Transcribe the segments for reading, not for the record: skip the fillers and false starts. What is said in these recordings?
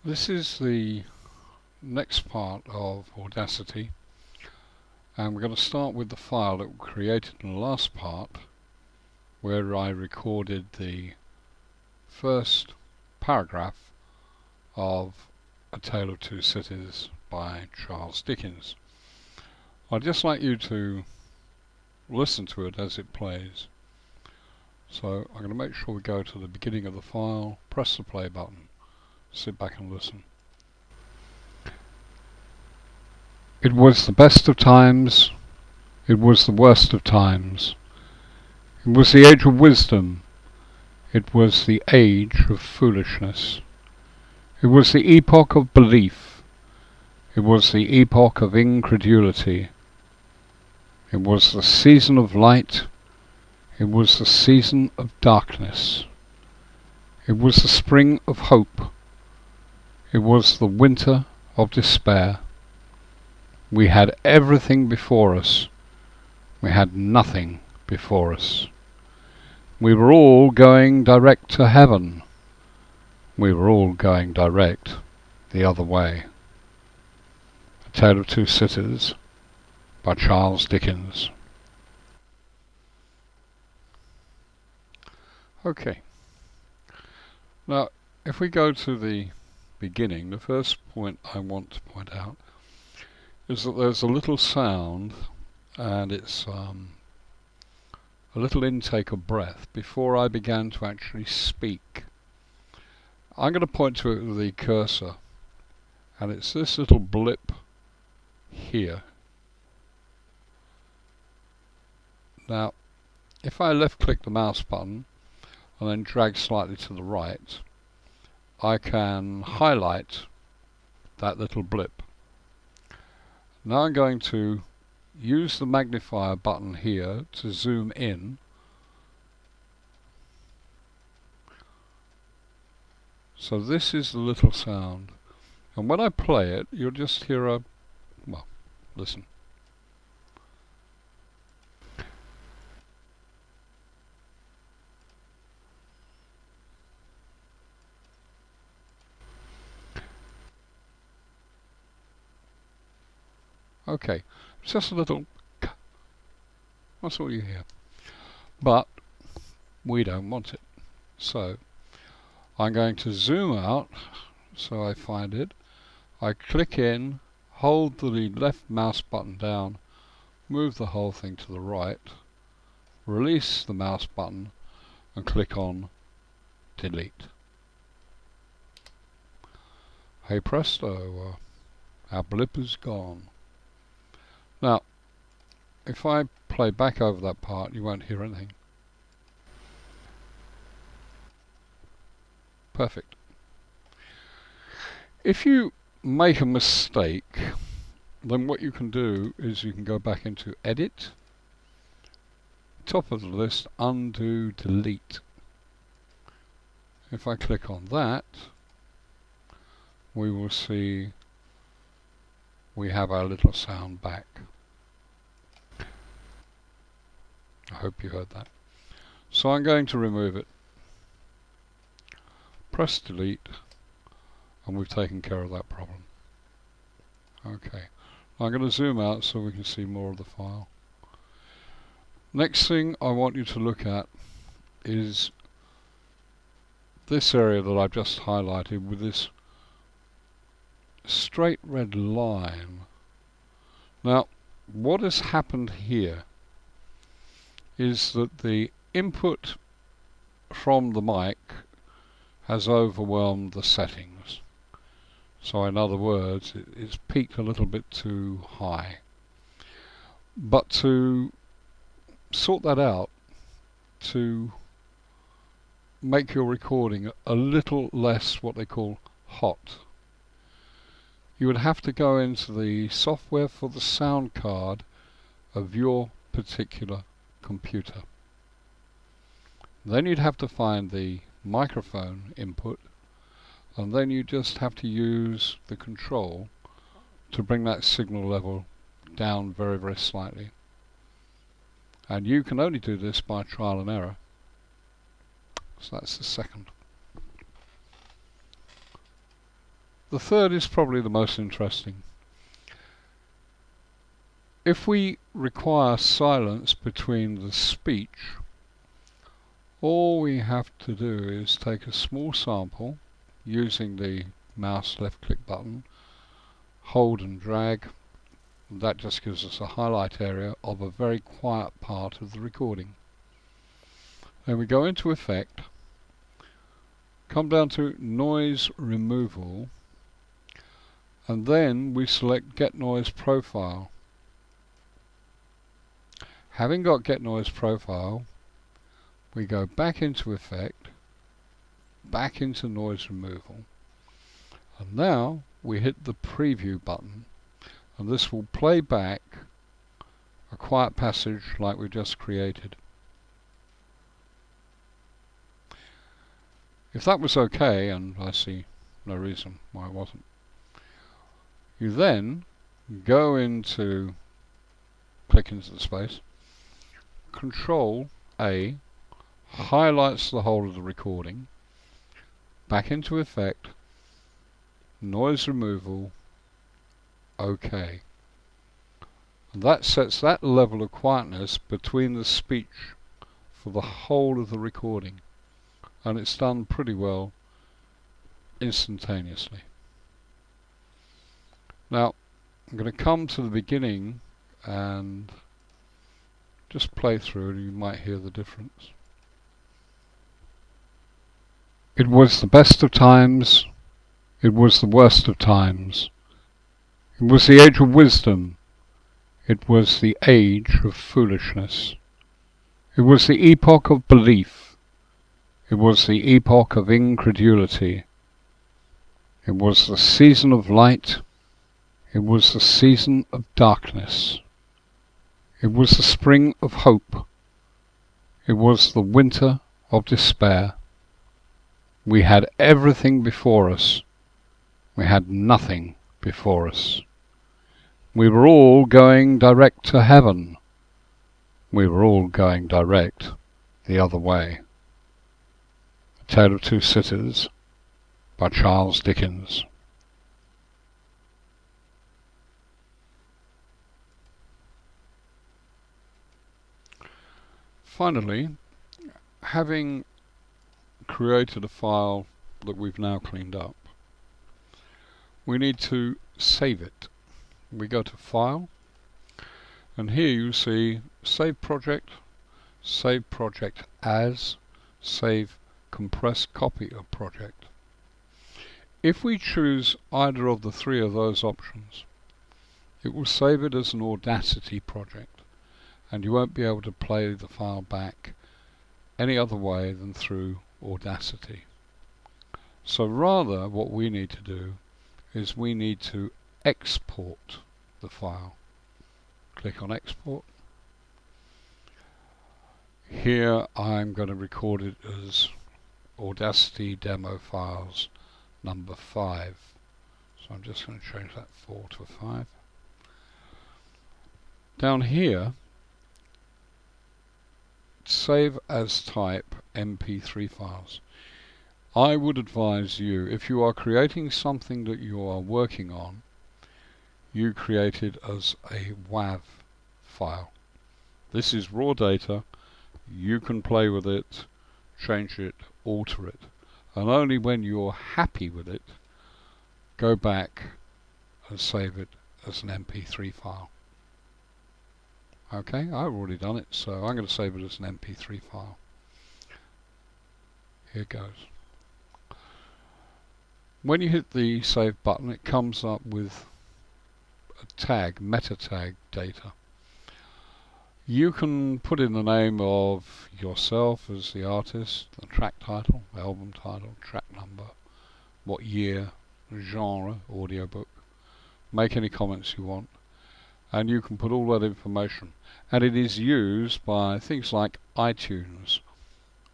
This is the next part of Audacity, and we're going to start with the file that we created in the last part, where I recorded the first paragraph of A Tale of Two Cities by Charles Dickens. I'd just like you to listen to it as it plays. So I'm going to make sure we go to the beginning of the file, press the play button, sit back and listen. It was the best of times, it was the worst of times. It was the age of wisdom, it was the age of foolishness. It was the epoch of belief, it was the epoch of incredulity. It was the season of light, it was the season of darkness. It was the spring of hope, it was the winter of despair. We had everything before us, we had nothing before us. We were all going direct to heaven, we were all going direct the other way. A Tale of Two Cities by Charles Dickens. Okay, now if we go to the beginning, the first point I want to point out is that there's a little sound, and it's a little intake of breath before I began to actually speak. I'm going to point to it with the cursor, and it's this little blip here. Now if I left click the mouse button and then drag slightly to the right, I can highlight that little blip. Now I'm going to use the magnifier button here to zoom in. So this is the little sound, and when I play it you'll just hear a, well, listen. Okay, it's just a little, that's all you hear. But we don't want it. So I'm going to zoom out so I find it. I click in, hold the left mouse button down, move the whole thing to the right, release the mouse button and click on delete. Hey presto, our blip is gone. Now if I play back over that part you won't hear anything. Perfect. If you make a mistake, then what you can do is you can go back into edit, top of the list, undo, delete. If I click on that, we will see we have our little sound back. I hope you heard that. So I'm going to remove it. Press delete, and we've taken care of that problem. Okay, I'm going to zoom out so we can see more of the file. Next thing I want you to look at is this area that I've just highlighted with this straight red line. Now what has happened here is that the input from the mic has overwhelmed the settings. So in other words, it's peaked a little bit too high. But to sort that out, to make your recording a little less what they call hot, you would have to go into the software for the sound card of your particular computer. Then you'd have to find the microphone input, and then you just have to use the control to bring that signal level down very, very slightly. And you can only do this by trial and error. So that's the second. The third is probably the most interesting. If we require silence between the speech, all we have to do is take a small sample using the mouse left click button, hold and drag. That just gives us a highlight area of a very quiet part of the recording. Then we go into Effect, come down to Noise Removal, and then we select Get Noise Profile. Having got Get Noise Profile, we go back into Effect, back into Noise Removal, and now we hit the Preview button, and this will play back a quiet passage like we just created. If that was okay, and I see no reason why it wasn't, you then go into, click into the space, Control A, highlights the whole of the recording, back into Effect, Noise Removal, OK. And that sets that level of quietness between the speech for the whole of the recording, and it's done pretty well instantaneously. Now I'm going to come to the beginning and just play through, and you might hear the difference. It was the best of times, it was the worst of times. It was the age of wisdom, it was the age of foolishness. It was the epoch of belief, it was the epoch of incredulity. It was the season of light, it was the season of darkness. It was the spring of hope, it was the winter of despair. We had everything before us, we had nothing before us. We were all going direct to heaven, we were all going direct the other way. A Tale of Two Cities by Charles Dickens. Finally, having created a file that we've now cleaned up, we need to save it. We go to File, and here you see Save Project as, Save Compressed Copy of Project. If we choose either of the three of those options, it will save it as an Audacity project, and you won't be able to play the file back any other way than through Audacity. So rather, what we need to do is we need to export the file. Click on Export. Here I'm going to record it as Audacity Demo Files number 5. So I'm just going to change that 4 to a 5. Down here, Save as Type MP3 files. I would advise you, if you are creating something that you are working on, you create it as a WAV file. This is raw data, you can play with it, change it, alter it, and only when you're happy with it, go back and save it as an MP3 file. Okay, I've already done it, so I'm going to save it as an MP3 file. Here goes. When you hit the save button, it comes up with a tag, meta tag data. You can put in the name of yourself as the artist, the track title, album title, track number, what year, genre, audiobook. Make any comments you want, and you can put all that information. And it is used by things like iTunes.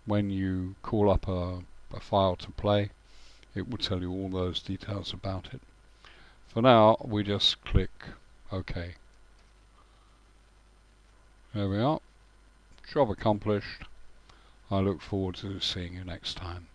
When you call up a file to play, it will tell you all those details about it. For now, we just click OK. There we are. Job accomplished. I look forward to seeing you next time.